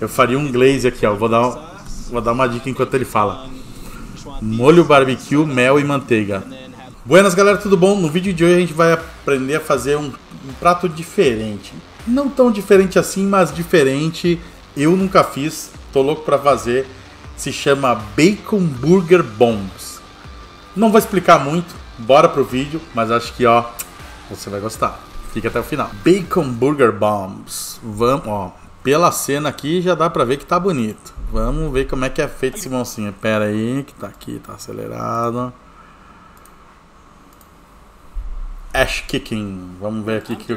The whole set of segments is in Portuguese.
Eu faria um glaze aqui, ó. Vou dar uma dica enquanto ele fala. Molho barbecue, mel e manteiga. Buenas, galera, tudo bom? No vídeo de hoje a gente vai aprender a fazer um prato diferente. Não tão diferente assim, mas diferente. Eu nunca fiz, tô louco pra fazer. Se chama Bacon Burger Bombs. Não vou explicar muito, bora pro vídeo, mas acho que, ó, você vai gostar. Fica até o final. Bacon Burger Bombs. Vamos, ó, pela cena aqui já dá pra ver que tá bonito. Vamos ver como é que é feito esse moncinho. Pera aí, que tá aqui, tá acelerado. Ash Kicking. Vamos ver aqui que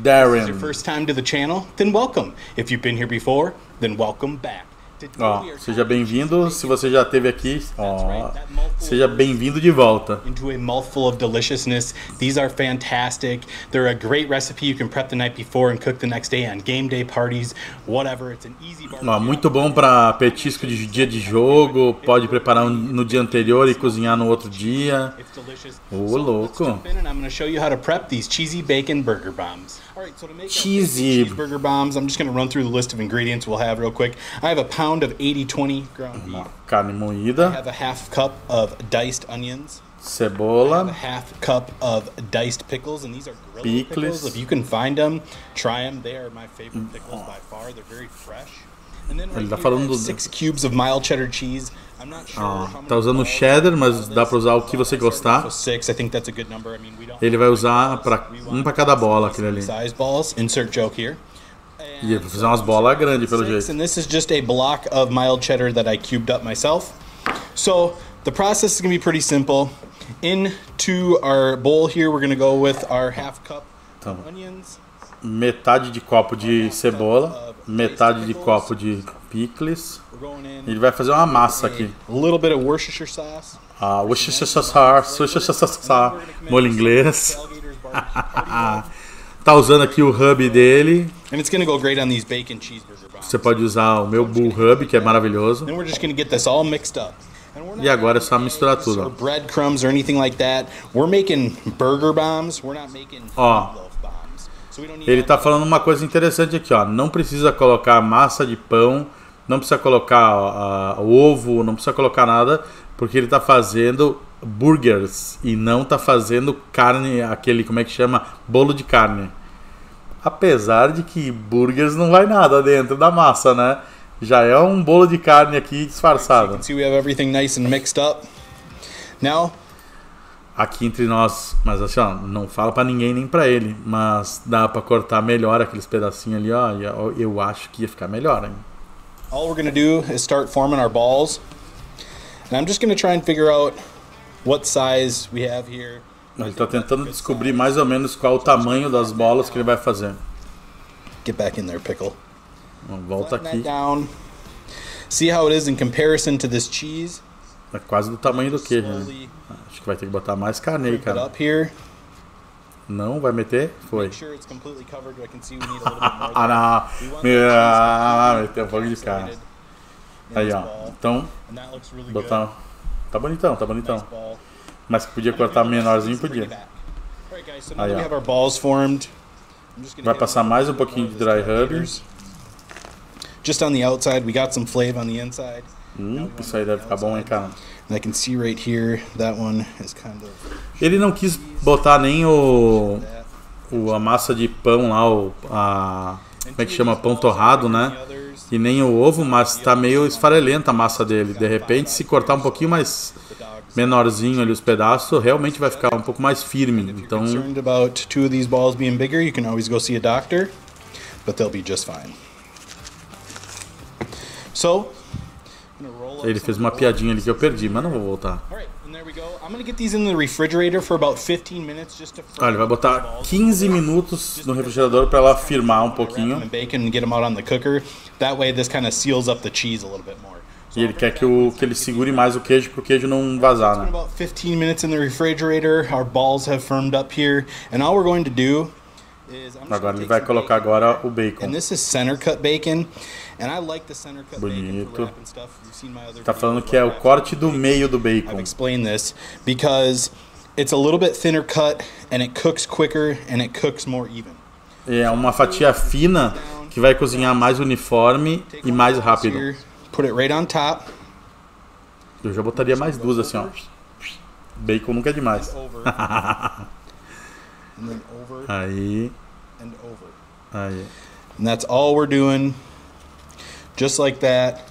Darren. Your first time to the channel? Then welcome. If you've been here before, then welcome back. Ó, seja bem-vindo. Se você já esteve aqui, ó, seja bem-vindo de volta. Into a mouthful of deliciousness. These are fantastic. They're a great recipe you can prep the night before and cook the next day on game day parties, whatever. It's an easy barbecue. Ó, muito bom para petisco de dia de jogo. Pode preparar no dia anterior e cozinhar no outro dia. Ô, louco. I'm going to show you how to prep these cheesy bacon burger bombs. All right, so to make Cheesy burger bombs, I'm just going to run through the list of ingredients we'll have real quick. I have a pound of 80-20 ground beef. Carne I moída, have a half cup of diced onions. I have a cebola, half cup of diced pickles, and these are grilled pickles. If you can find them, try them. They are my favorite pickles by far. They're very fresh. And then right Ele tá here, I falando have do- 6 6 cubes of mild cheddar cheese. I'm not sure how many tá usando balls cheddar, mas of dá this. pra usar o que você gostar. So 6, I think that's a good number. I mean, we don't Ele vai usar para pra cada bola aquele ali. size balls. Insert joke here. E ele vai fazer umas bolas grandes pelo jeito. And this is just a block of mild cheddar that I cubed up myself. So the process is going to be pretty simple. Into our bowl here, we're going to go with our half cup Então, onions. metade de copo de cebola, metade de copo de picles. We're going in Ele vai fazer uma massa aqui. a little bit of Worcestershire sauce. Ah, molho inglês. Alligator's barbecue. Tá usando aqui o hub dele. And it's going to go great on these bacon cheeseburger bombs. Você pode usar o meu Bull Hub, que é maravilhoso. Then we're just going to get this all mixed up. And we're not E agora é só misturar tudo, or ó. breadcrumbs or anything like that. We're making burger bombs. We're not making Ó, meatloaf bombs. So we don't need ele all tá that. falando uma coisa interessante aqui, ó. Não precisa colocar massa de pão, não precisa colocar ovo, não precisa colocar nada, porque ele tá fazendo burgers e não tá fazendo carne, aquele, como é que chama? Bolo de carne. Apesar de que burgers não vai nada dentro da massa, né? Já é um bolo de carne aqui disfarçado. See, we have everything nice and mixed up. Now, Aqui entre nós, mas assim, ó, não fala pra ninguém nem pra ele, mas dá pra cortar melhor aqueles pedacinhos ali, ó, e eu acho que ia ficar melhor, hein? all we're going to do is start forming our balls. And I'm just going to try and figure out what size we have here. Ele tá tentando descobrir mais ou menos qual o tamanho das bolas que ele vai fazer. Get back in there, pickle. Volta Flatten aqui, that down. See how it is in comparison to this cheese. é quase do tamanho do queijo, né? Acho que vai ter que botar mais carne aí, Put it cara. up here. Não, vai meter? Foi. Make sure it's completely covered. I can see we need a little bit more. Ah, We want não. the cheese Meteu um pouco de carne. in Aí, this ó. ball. Então, And that looks really botar... good. Tá bonitão, tá bonitão. Nice ball. Mas que podia cortar menorzinho, podia. Alright guys, so now Aí, that we ó. have our balls formed, I'm just gonna Vai hit passar them mais um with pouquinho de this dry calculator. rub. Just on the outside, we got some flavor on the inside. Isso aí deve ficar bom, hein, cara. And I can see right here, that one is kind of Ele não quis botar nem a massa de pão lá, como é que chama? Pão torrado, né? E nem o ovo, mas tá meio esfarelenta a massa dele. De repente, se cortar um pouquinho mais menorzinho ali os pedaços, realmente vai ficar um pouco mais firme. Então, concerned about two of these balls being bigger, you can always go see a doctor, but they'll be just fine. So, I'm gonna roll up ele some fez of uma the piadinha ali que eu perdi, mas não vou voltar. Alright, and there we go. I'm gonna get these in the refrigerator for about 15 minutes just to Olha, ele vai botar 15 minutos no refrigerador para ela firmar um pouquinho. and bacon and get them out on the cooker. That way this kind of seals up the cheese a little bit more. E ele quer que ele segure mais o queijo para o queijo não vazar, It's been né? about 15 minutes in the refrigerator. Our balls have firmed up here, and all we're going to do is I'm just Agora gonna ele take vai some colocar bacon. agora o bacon. And this is center cut bacon, and I like the center cut bacon Bonito. for wrapping stuff. You've seen my other Tá videos falando que é where o I wrap corte do bacon. meio do I've bacon. explained this because it's a little bit thinner cut, and it cooks quicker, and it cooks more even. É uma fatia fina que vai cozinhar mais uniforme e mais rápido. Put it right on top. Eu já botaria mais duas assim, ó. Bacon nunca é demais. Aí. Aí. And that's all we're doing. Just like that.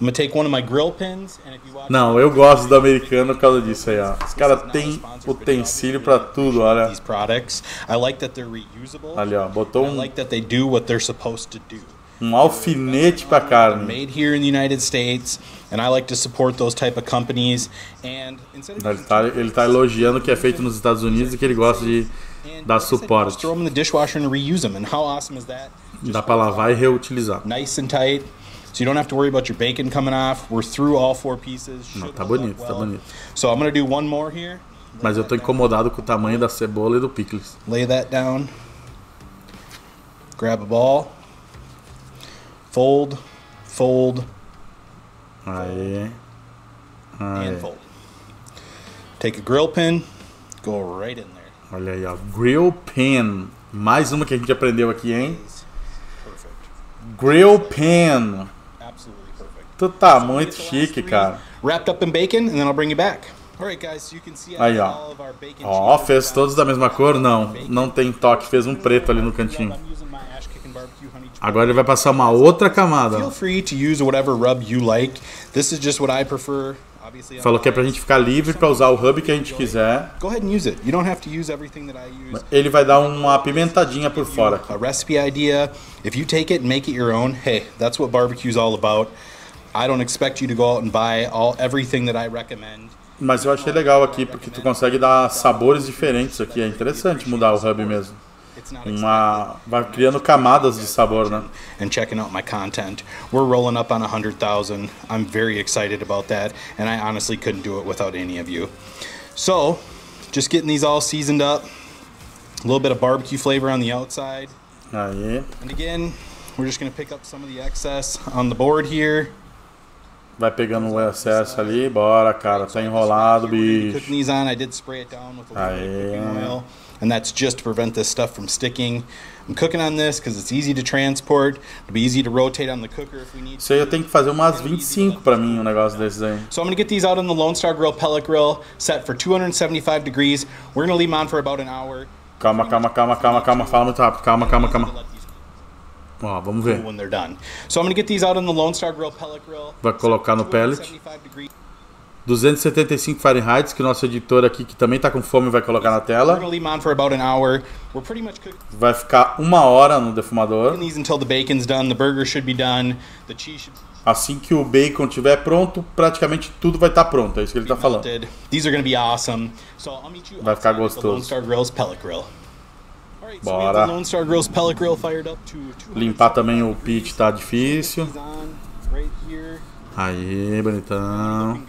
I'm gonna take one of my grill pins. And if you watch, não, eu gosto do americano por causa disso aí, ó. Os caras têm utensílio pra tudo, olha. These products. I like that they're reusable. Ali, ó, botou I like that they do what they're supposed to do. Alfinete pra carne. Made here in the United States, and I like to support those type of companies. And ele tá elogiando o que é feito nos Estados Unidos e que ele gosta de dar suporte. Throw them in the dishwasher and reuse them. And how awesome is that? Dá pra lavar e reutilizar. Nice and tight. So you don't have to worry about your bacon coming off. We're through all 4 pieces. Não, tá bonito, tá bonito. So I'm gonna do one more here. Mas eu tô incomodado com o tamanho da cebola e do pickles. Lay that down. Grab a ball. Fold. Fold. Aí. Aí. And fold. Take a grill pin. Go right in there. Olha aí, ó. Grill pin. Mais uma que a gente aprendeu aqui, hein? Perfect. Grill pin. Absolutely perfect. Tu tá muito chique, cara. Wrapped up in bacon, and then I'll bring you back. Alright, guys, so you can see aí, ó. Ó, fez todos da mesma cor? Não. Não tem toque, fez um preto ali no cantinho. Agora ele vai passar uma outra camada. Feel free to use whatever rub you like. This is just what I prefer. Falou que é pra gente ficar livre pra usar o rub que a gente quiser. Go ahead and use it. You don't have to use everything that I use. Ele vai dar uma apimentadinha por fora aqui. A recipe idea. If you take it and make it your own, hey, that's what barbecue's all about. I don't expect you to go out and buy everything that I recommend. Mas eu achei legal aqui porque tu consegue dar sabores diferentes aqui. É interessante mudar o rub mesmo. Vai criando camadas de sabor, né? And checking out my content. We're rolling up on 100,000. I'm very excited about that, and I honestly couldn't do it without any of you. So, just getting these all seasoned up. A little bit of barbecue flavor on the outside. Aí. And again, we're just going to pick up some of the excess on the board here. Vai pegando o excesso ali, bora, cara, tá enrolado, bicho. Cooking these on, I did spray it down with a little bit of cooking oil. And that's just to prevent this stuff from sticking. I'm cooking on this because it's easy to transport. It'll be easy to rotate on the cooker if we need to. Isso aí eu tenho que fazer umas 25 pra mim, um negócio desses aí. So I'm going to get these out on the Lone Star Grill pellet grill, set for 275 degrees. We're going to leave them on for about an hour. Calma, calma, calma, calma, calma. Fala muito rápido. Calma, calma, calma. Ó, vamos ver. When they're done. So I'm going to get these out on the Lone Star Grill pellet grill. Vai colocar no pellet. 275 Fahrenheit, que o nosso editor aqui, que também tá com fome, vai colocar na tela. Vai ficar 1 hora no defumador. Assim que o bacon estiver pronto, praticamente tudo vai estar pronto. É isso que ele está falando. Vai ficar gostoso. Bora. Limpar também o pit tá difícil. Aí, bonitão.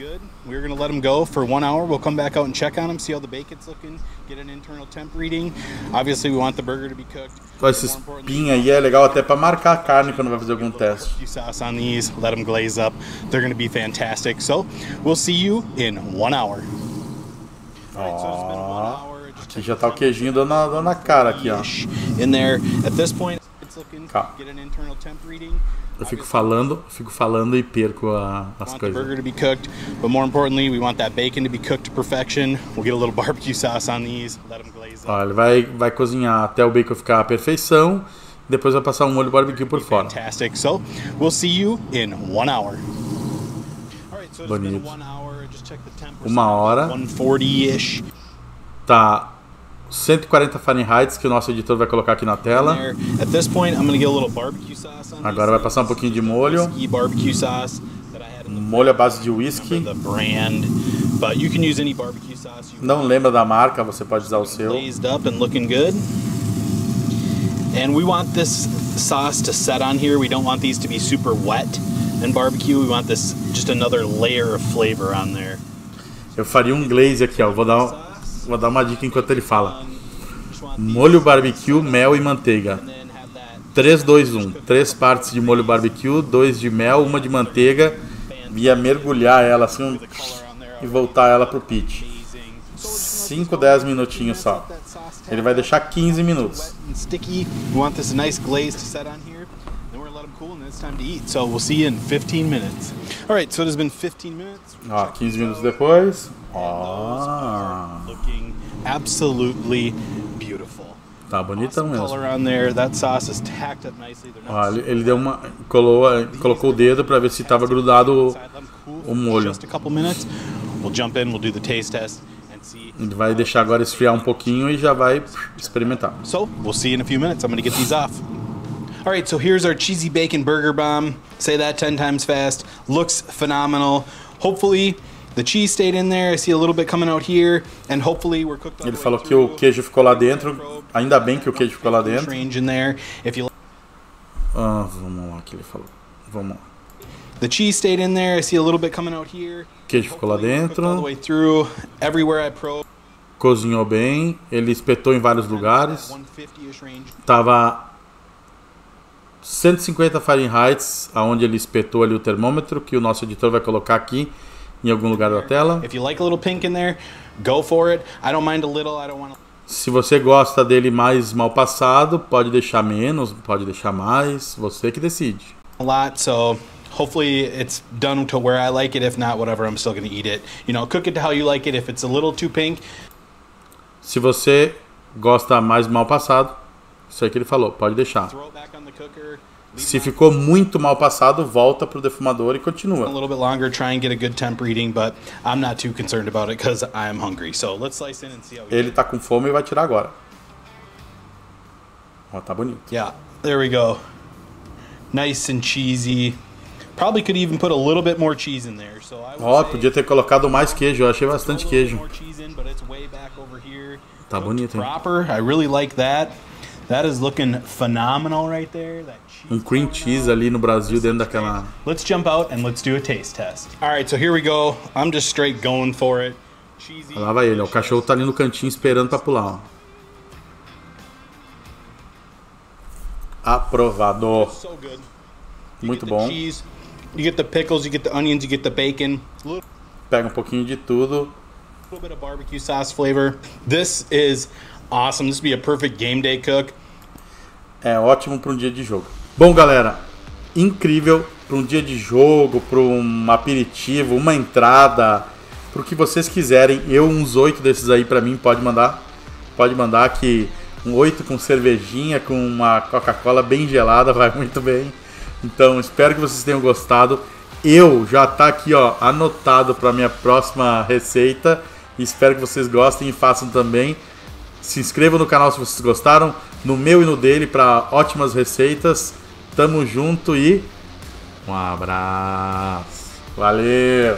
We're going to let them go for 1 hour. We'll come back out and check on them, see how the bacon's looking, get an internal temp reading. Obviously, we want the burger to be cooked. Esse espinho aí é legal até para marcar a carne quando vai fazer algum teste. Sauce on these, let them glaze up. They're going to be fantastic. So, we'll see you in 1 hour. Ó, aqui já tá o queijinho dando na cara aqui, ó. In there, at this point, it's looking, get an internal temp reading. Eu fico falando e perco as coisas. The burger to be cooked, but more importantly, we want that bacon to be cooked to perfection. We'll get a little barbecue sauce on these, let them glaze up. Ó, ele vai cozinhar até o bacon ficar à perfeição, depois vai passar um molho barbecue por fora. Fantastic. So, we'll see you in 1 hour. Bonito. 1 hora. 140-ish. Tá 140 Fahrenheit, que o nosso editor vai colocar aqui na tela. Agora vai passar um pouquinho de molho. Molho à base de whisky. Não lembra da marca, você pode usar o seu. And we want this sauce to set on here. We don't want these to be super wet in barbecue. We want this just another layer of flavor on there. Eu faria um glaze aqui, ó. Vou dar uma dica enquanto ele fala. Molho barbecue, mel e manteiga. 3, 2, 1. 3 partes de molho barbecue, 2 de mel, 1 de manteiga. Ia mergulhar ela assim e voltar ela pro pit. 5, 10 minutinhos só. Ele vai deixar 15 minutos. it's time to eat. So we'll see you in 15 minutes. All right, so it has been 15 minutes. 15 minutos depois. Looking absolutely beautiful. Tá bonitão mesmo. Color on there. That sauce is tacked up nicely. Ele deu uma colocou o dedo para ver se estava grudado o molho. Just a couple minutes. We'll jump in, we'll do the taste test and see. Ele vai deixar agora esfriar um pouquinho e já vai experimentar. So, we'll see you in a few minutes. I'm going to get these off. All right, so here's our cheesy bacon burger bomb. Say that 10 times fast. Looks phenomenal. Hopefully the cheese stayed in there. I see a little bit coming out here, and hopefully we're cooked. Ele falou que o queijo ficou lá dentro. Ainda bem que o queijo ficou lá dentro. Vamos lá que ele falou. Vamos lá. The cheese stayed in there. I see a little bit coming out here. O queijo ficou lá dentro. All the way through. Everywhere I probe. Cozinhou bem. Ele espetou em vários lugares. Tava 150 Fahrenheit, aonde ele espetou ali o termômetro, que o nosso editor vai colocar aqui em algum lugar da tela. If you like a little pink in there, go for it. I don't mind a little. I don't want to... Se você gosta dele mais mal passado, pode deixar menos, pode deixar mais, você que decide. A lot, so hopefully it's done to where I like it. If not, whatever, I'm still going to eat it. You know, cook it to how you like it. If it's a little too pink. Se você gosta mais mal passado, isso aí que ele falou, pode deixar. Se ficou muito mal passado, volta pro defumador e continua. A little bit longer, try and get a good temp reading, but I'm not too concerned about it because I'm hungry. So let's slice in and see how we Ele tá com fome e vai tirar agora. Ó, tá bonito. Yeah, there we go. Nice and cheesy. Probably could even put a little bit more cheese in there. So I Ó, podia ter colocado mais queijo, eu achei bastante queijo. Tá bonito, hein? Proper. I really like that. That is looking phenomenal right there. Cream cheese ali no Brasil dentro daquela. Let's jump out and let's do a taste test. All right, so here we go. I'm just straight going for it. Cheesy. Lá vai ele, ó. O cachorro tá ali no cantinho esperando pra pular, ó. Aprovado. So good. Muito bom. Cheese, you get the pickles, you get the onions, you get the bacon. Pega um pouquinho de tudo. A little bit of barbecue sauce flavor. This is awesome. This would be a perfect game day cook. É ótimo para um dia de jogo. Bom, galera, incrível para um dia de jogo, para um aperitivo, uma entrada, para o que vocês quiserem. Uns 8 desses aí para mim pode mandar que um 8 com cervejinha, com uma Coca-Cola bem gelada vai muito bem. Então espero que vocês tenham gostado. Eu já tá aqui, ó, anotado para minha próxima receita. Espero que vocês gostem e façam também. Se inscrevam no canal se vocês gostaram, no meu e no dele, para ótimas receitas. Tamo junto e um abraço. Valeu.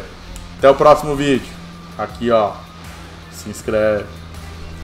Até o próximo vídeo. Aqui, ó. Se inscreve.